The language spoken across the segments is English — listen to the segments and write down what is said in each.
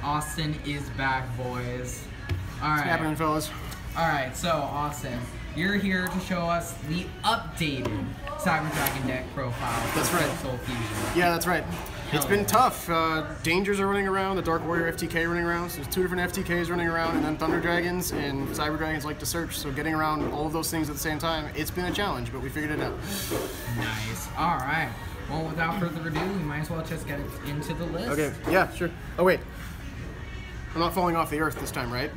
Austin is back, boys. All right. What's happening, fellas? All right, so Austin, you're here to show us the updated Cyber Dragon Deck profile. That's right. Soul Fusion. Yeah, that's right. It's been tough. Dangers are running around, the Dark Warrior FTK running around, so there's 2 different FTKs running around, and then Thunder Dragons and Cyber Dragons like to search, so getting around all of those things at the same time, it's been a challenge, but we figured it out. Nice. All right. Well, without further ado, we might as well just get into the list. Okay, yeah, sure. Oh, wait. I'm not falling off the earth this time, right?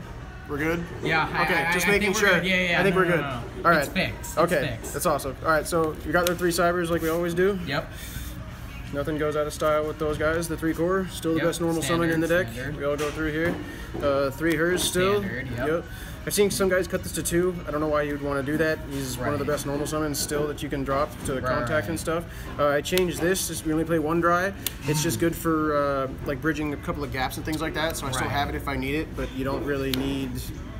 We're good? Yeah. Okay, just making sure. Good. Yeah. I think we're good. No. All right. It's fixed. Okay, It's fixed. that's awesome. All right, so we got the 3 Cybers like we always do. Yep. Nothing goes out of style with those guys. The 3 core, still the best normal summon in the deck. Standard. We all go through here. 3 hers still. Standard, yep. I've seen some guys cut this to 2. I don't know why you'd want to do that. He's one of the best normal summons still that you can drop to contact and stuff. I changed this. We only play 1 dry. It's just good for like bridging a couple of gaps and things like that. So I still have it if I need it, but you don't really need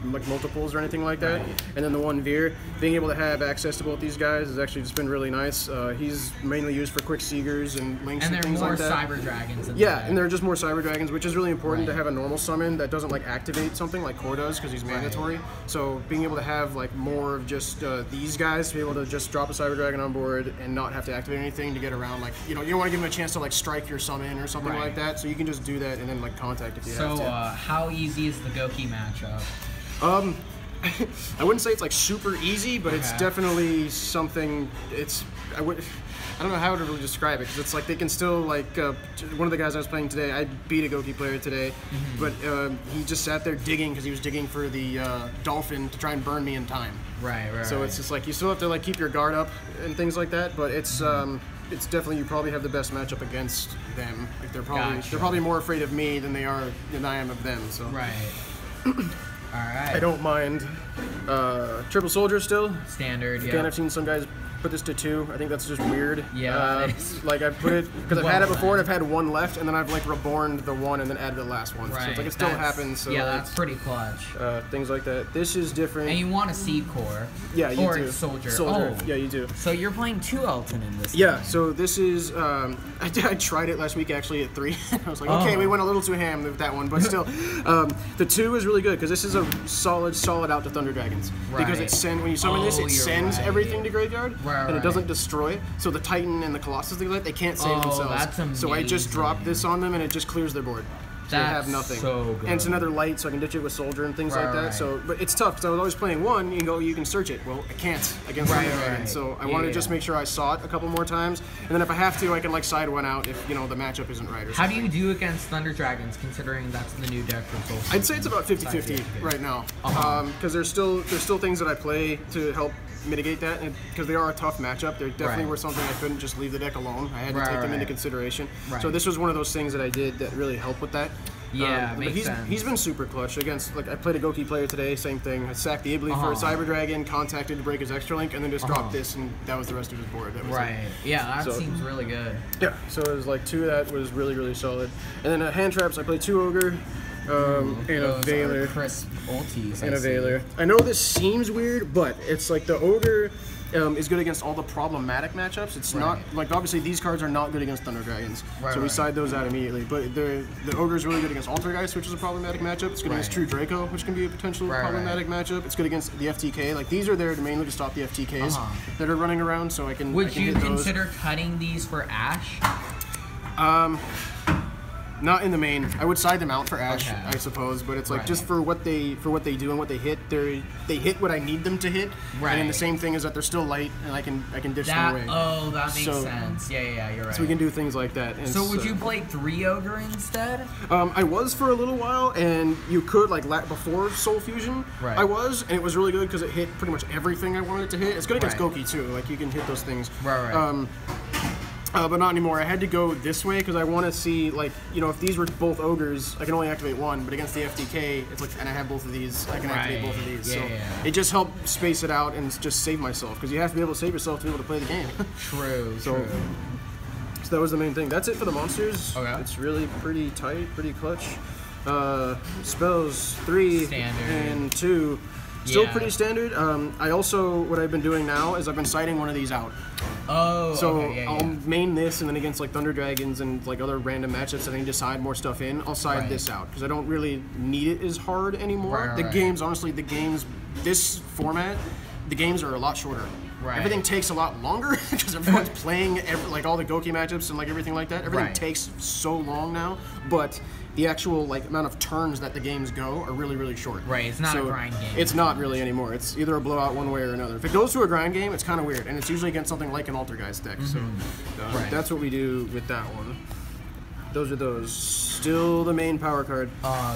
like multiples or anything like that. And then the 1 Veer, being able to have access to both these guys has actually just been really nice. He's mainly used for quick Seegers and links and things like that. And there are more Cyber Dragons in Yeah, and there are just more Cyber Dragons, which is really important to have a normal summon that doesn't like activate something like Core does because he's mandatory. So being able to have like more of just these guys to be able to just drop a Cyber Dragon on board and not have to activate anything to get around, like, you know, you don't want to give him a chance to like strike your summon or something like that. So you can just do that and then like contact if you have to. So how easy is the Goki matchup? I wouldn't say it's like super easy, but it's definitely something. I don't know how to really describe it because it's like they can still like one of the guys I was playing today. I beat a Goki player today, but he just sat there digging because he was digging for the dolphin to try and burn me in time. Right. So it's just like you still have to like keep your guard up and things like that, but it's definitely, you probably have the best matchup against them. Like they're probably more afraid of me than I am of them. So Alright. I don't mind. Triple Soldier still. Standard, Again, I've seen some guys put this to 2. I think that's just weird. Yeah. Like I put it, because I've had it before and I've had 1 left, and then I've like reborned the 1 and then added the last one. So it's like it still happens. So yeah, that's pretty clutch. Things like that. This is different. And you want a Seed Core. Yeah, you or do. Or Soldier. Oh. Yeah, you do. So you're playing 2 Elton in this Yeah, game. so this is, I tried it last week actually at 3. I was like, okay, we went a little too ham with that one, but still. The 2 is really good because this is a solid out to Thunder Dragons. Because when you summon this, it sends everything to graveyard, and it doesn't destroy. So the Titan and the Colossus, they can't save themselves. That's amazing. So I just drop this on them and it just clears their board. So they have nothing. So good. And it's another light, so I can ditch it with Soldier and things like that. So, but it's tough because I was always playing 1. You can search it. Well, I can't against Thunder Dragons. So I want to just make sure I saw it a couple more times, and then if I have to, I can like side 1 out if the matchup isn't right. Or How do you do against Thunder Dragons, considering that's the new deck for Soul? I'd say it's about 50-50 right now, because there's still things that I play to help mitigate that, because they are a tough matchup. They definitely were something I couldn't just leave the deck alone. I had to take them into consideration. So this was one of those things that I did that really helped with that. Yeah, but he's been super clutch against, like, I played a Goki player today, same thing. I sacked the Ibli for a Cyber Dragon, contacted to break his extra link, and then just dropped this, and that was the rest of his board. That was it. Yeah, that seems really good. Yeah, so it was like 2 of that was really solid. And then hand traps, I played 2 Ogre, and a Veiler. Crisp ultis. And a Veiler. I know this seems weird, but it's like the Ogre is good against all the problematic matchups. It's not, like, obviously these cards are not good against Thunder Dragons, so we side those out immediately. But the Ogre is really good against Altergeist, which is a problematic matchup. It's good against True Draco, which can be a potential problematic matchup. It's good against the FTK. Like, these are there to mainly to stop the FTKs that are running around, so I can Would you hit those. consider cutting these for Ash? Not in the main. I would side them out for Ash, I suppose, but it's like just for what they do and what they hit. They hit what I need them to hit, and then the same thing is that they're still light, and I can ditch them away. Oh, that makes sense. Yeah, you're right. So we can do things like that. And so would you play 3 Ogre instead? I was for a little while, and you could, like, before Soul Fusion, I was, and it was really good because it hit pretty much everything I wanted it to hit. It's good against Goki too. Like, you can hit those things. But not anymore. I had to go this way because I want to see, like, if these were both Ogres, I can only activate 1, but against the FTK, it's like, and I have both of these, I can activate both of these. It just helped space it out and just save myself, because you have to be able to save yourself to be able to play the game. True. So that was the main thing. That's it for the monsters. It's really pretty tight, pretty clutch. Spells 3 and 2. Still pretty standard. I also, what I've been doing now is I've been siding one of these out. Oh, so okay, yeah, I'll main this, and then against like Thunder Dragons and like other random matchups that I need to side more stuff in, I'll side this out because I don't really need it as hard anymore. Right, the games, honestly, this format, the games are a lot shorter. Right. Everything takes a lot longer because everyone's playing like all the Goki matchups and like everything like that. Everything takes so long now, but the actual like amount of turns that the games go are really, really short. Right, it's not a grind game. It's not really anymore. It's either a blowout one way or another. If it goes to a grind game, it's kind of weird, and it's usually against something like an Altergeist deck. So that's what we do with that one. Those are those. Still the main power card.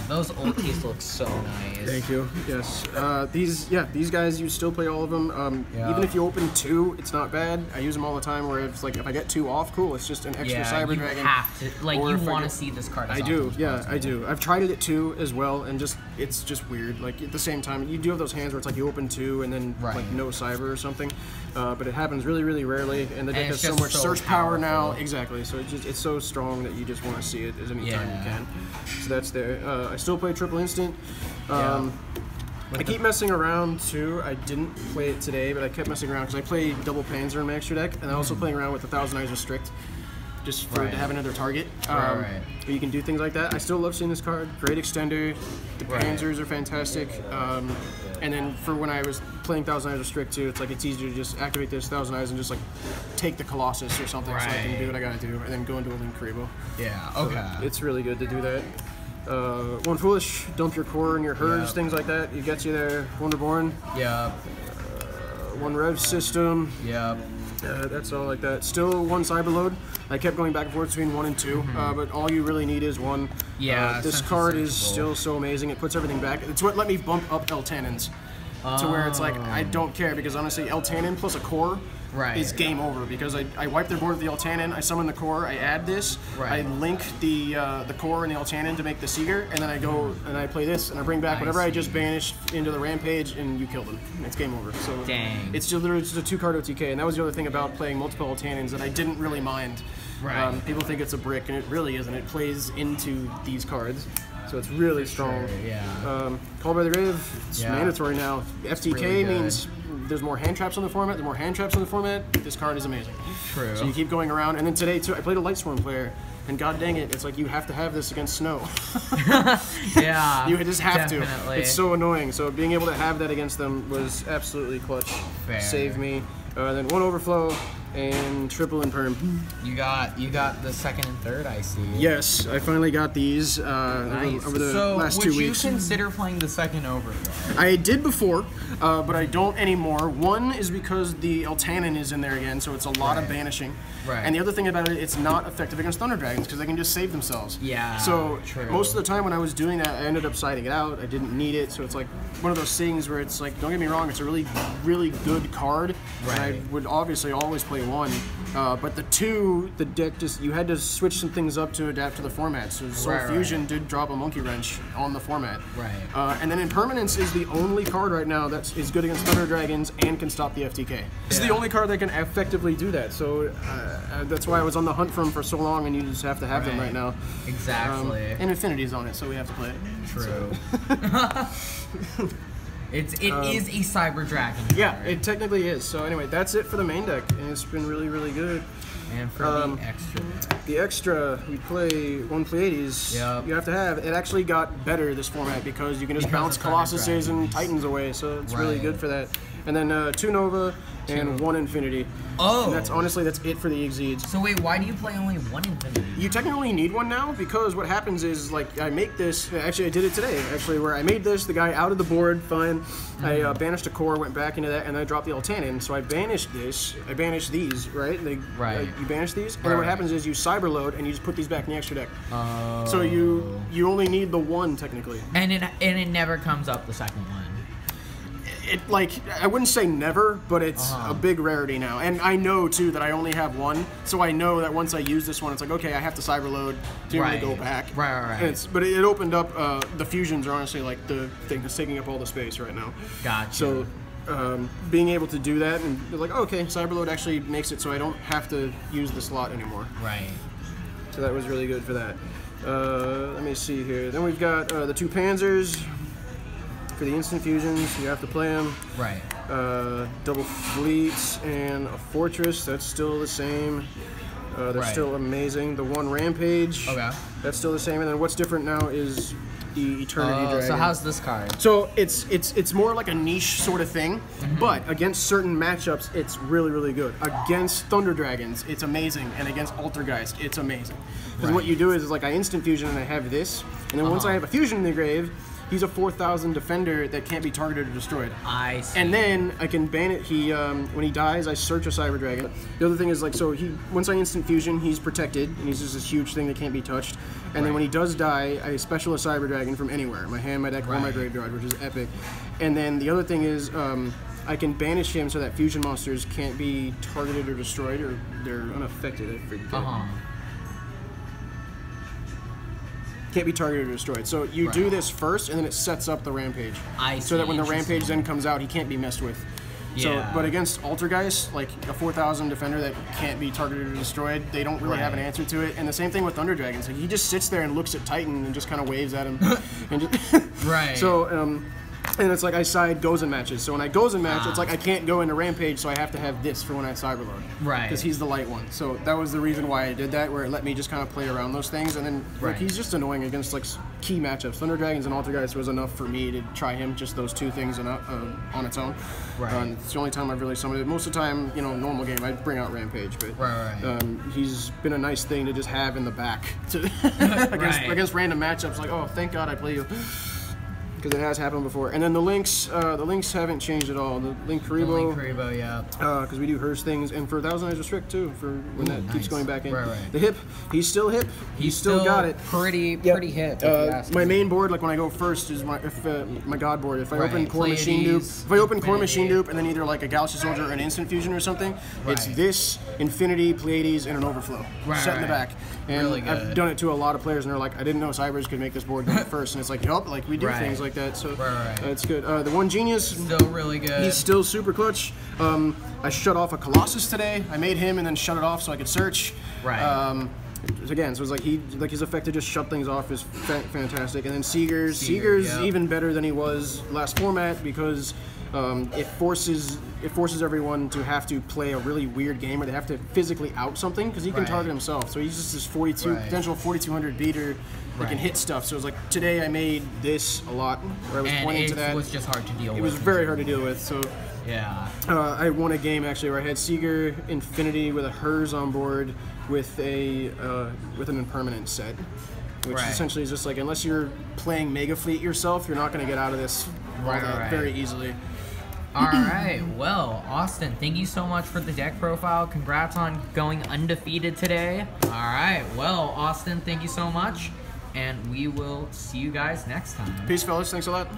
Those ultis look so nice. Thank you. Yes. These guys, you still play all of them. Even if you open 2, it's not bad. I use them all the time. Where it's like if I get 2 off, cool. It's just an extra Cyber Dragon. You have to, like, you want to see this card. I do. Yeah, I do. I've tried it at 2 as well, and it's just weird. Like at the same time, you do have those hands where it's like you open 2 and then like no Cyber or something. But it happens really, really rarely, and the deck has so much search power now. Exactly. So it's so strong that you just want to see it as any time you can. So that's there. I still play Triple Instant. I keep messing around too. I didn't play it today, but I kept messing around because I play double Panzer in my extra deck, and I'm also playing around with 1,000 Eyes Restrict, just to have another target. But you can do things like that. I still love seeing this card. Great extender. The Panzers are fantastic. And then for when I was playing 1,000 Eyes Restrict too, it's like it's easier to just activate this 1,000 Eyes and just like take the Colossus or something so I can do what I gotta do, and then go into a Link Karibo. Yeah, okay. So it's really good to do that. One Foolish, dump your core and your herds, things like that. It gets you there. Wonderborn. Yep. One Rev System. Yep. That's all like that. Still one Cyberload. I kept going back and forth between 1 and 2, but all you really need is 1. Yeah. This card is still so amazing. It puts everything back. It's what let me bump up L-Tannins to where it's like I don't care because honestly, L-Tannin plus a core is game over because I wipe their board with the L-Tannin, I summon the core, I add this, I link the core and the L-Tannin to make the Seeger, and then I go and I play this and I bring back whatever I just banished into the Rampage, and you kill them. It's game over. So it's just literally just a 2-card OTK, and that was the other thing about playing multiple L-Tannins that I didn't really mind. People think it's a brick, and it really isn't. It plays into these cards. So it's really strong. Call by the Grave, it's mandatory now. FTK means there's more hand traps on the format. There's more hand traps on the format. This card is amazing. True. So you keep going around. And then today, too, I played a Lightsworn player. And god dang it, it's like you have to have this against snow. Yeah. You just have to. It's so annoying. So being able to have that against them was absolutely clutch. Saved me. Then 1 Overflow and triple and perm. You got the 2nd and 3rd, I see. Yes, I finally got these over the last 2 weeks. Would you consider playing the 2nd Overflow? I did before, but I don't anymore. One is because the L-Tannin is in there again, so it's a lot of banishing. And the other thing about it, it's not effective against Thunder Dragons because they can just save themselves. So most of the time when I was doing that, I ended up siding it out. I didn't need it, so it's like one of those things where it's like, don't get me wrong, it's a really, really good card. And I would obviously always play 1. But the 2, the deck just, you had to switch some things up to adapt to the format. So Soul Fusion did drop a Monkey Wrench on the format. And then Impermanence is the only card right now that is good against Thunder Dragons and can stop the FTK. It's the only card that can effectively do that. So that's why I was on the hunt for them for so long, and you just have to have them right now. Exactly. And Infinity's on it, so we have to play it. True. So. It is a Cyber Dragon card. Yeah, it technically is. So anyway, that's it for the main deck, and it's been really, really good. And for the extra deck. The extra, we play 1 Pleiades. You have to have. It actually got better this format because you can just bounce Colossuses and Titans away, so it's really good for that. And then 2 Nova and 1 Infinity. And that's honestly, that's it for the Exceeds. So wait, why do you play only 1 Infinity? You technically need 1 now because what happens is, like, I make this, actually I did it today, actually, where I made this, the guy out of the board, fine. I banished a core, went back into that, and I dropped the L-Tannin. So I banished this, I banished these, right? You banish these, and then what happens is you cyberload and you just put these back in the extra deck. So you only need the 1 technically. And it never comes up the 2nd one. Like, I wouldn't say never, but it's a big rarity now. And I know, too, that I only have 1, so I know that once I use this one, it's like, okay, I have to cyberload to really go back. But it opened up, the fusions are honestly, like, the thing that's taking up all the space right now. Gotcha. So, being able to do that, and be like, oh, okay, cyberload actually makes it so I don't have to use the slot anymore. So that was really good for that. Let me see here. Then we've got the 2 Panzers. For the instant fusions, you have to play them. double fleets, and a fortress. That's still the same. They're still amazing. The one rampage. Okay. That's still the same. And then what's different now is the Eternity Dragon. So how's this card? So it's more like a niche sort of thing, but against certain matchups, it's really, really good. Against Thunder Dragons, it's amazing, and against Altergeist, it's amazing. Because what you do is like I instant fusion and I have this, and then once I have a fusion in the grave, he's a 4,000 defender that can't be targeted or destroyed. I see. And then I can ban it. He when he dies, I search a Cyber Dragon. The other thing is like so once I instant fusion, he's protected, and he's just this huge thing that can't be touched. And then when he does die, I special a Cyber Dragon from anywhere, my hand, my deck, or my graveyard, which is epic. And then the other thing is I can banish him so that fusion monsters can't be targeted or destroyed, or they're unaffected. I forget. Can't be targeted or destroyed. So you do this first, and then it sets up the rampage. So that when the rampage then comes out, he can't be messed with. So, but against Altergeist, like a 4,000 defender that can't be targeted or destroyed, they don't really have an answer to it. And the same thing with Thunder Dragons. Like he just sits there and looks at Titan and just kind of waves at him. And just So, and it's like I side Gozen matches. So when I Gozen match, it's like I can't go into Rampage, so I have to have this for when I Cyberload. Because he's the light one. So that was the reason why I did that, where it let me just kind of play around those things. And then like, he's just annoying against like key matchups. Thunder Dragons and Altergeist was enough for me to try him, just those two things on its own. It's the only time I've really summoned it. Most of the time, you know, normal game, I'd bring out Rampage. But he's been a nice thing to just have in the back to against random matchups. Like, oh, thank God I play you. Because it has happened before. And then the links haven't changed at all. The Link Karibo, because we do Hers things, and for Thousand Eyes Restrict too, for when that keeps going back in. The hip, he's still hip. He's still got it. Pretty hip. My main board, like when I go first, is my God board. If I open Core Machine Dupe, and then either like a Galaxy Soldier or an Instant Fusion or something, it's this, Infinity, Pleiades, and an Overflow set in the back. And I've done it to a lot of players, and they're like, I didn't know Cybers could make this board first. And it's like, yup, like we do things like that. So it's good. The One Genius, still really good. He's still super clutch. I shut off a Colossus today. I made him and then shut it off so I could search. Again, so it's like his effect to just shut things off is fantastic. And then Seeger's even better than he was last format because it forces everyone to have to play a really weird game, or they have to physically out something because he can target himself. So he's just this potential 4,200 beater that can hit stuff. So it was like today I made this a lot where I was pointing to that. It was just hard to deal with. It was very hard to deal with. So I won a game actually where I had Seeger, Infinity with a Hers on board with an impermanent set. Which essentially is just like, unless you're playing Mega Fleet yourself, you're not going to get out of this very easily. Alright, well, Austin, thank you so much for the deck profile. Congrats on going undefeated today. Alright, well, Austin, thank you so much. And we will see you guys next time. Peace, fellas. Thanks a lot.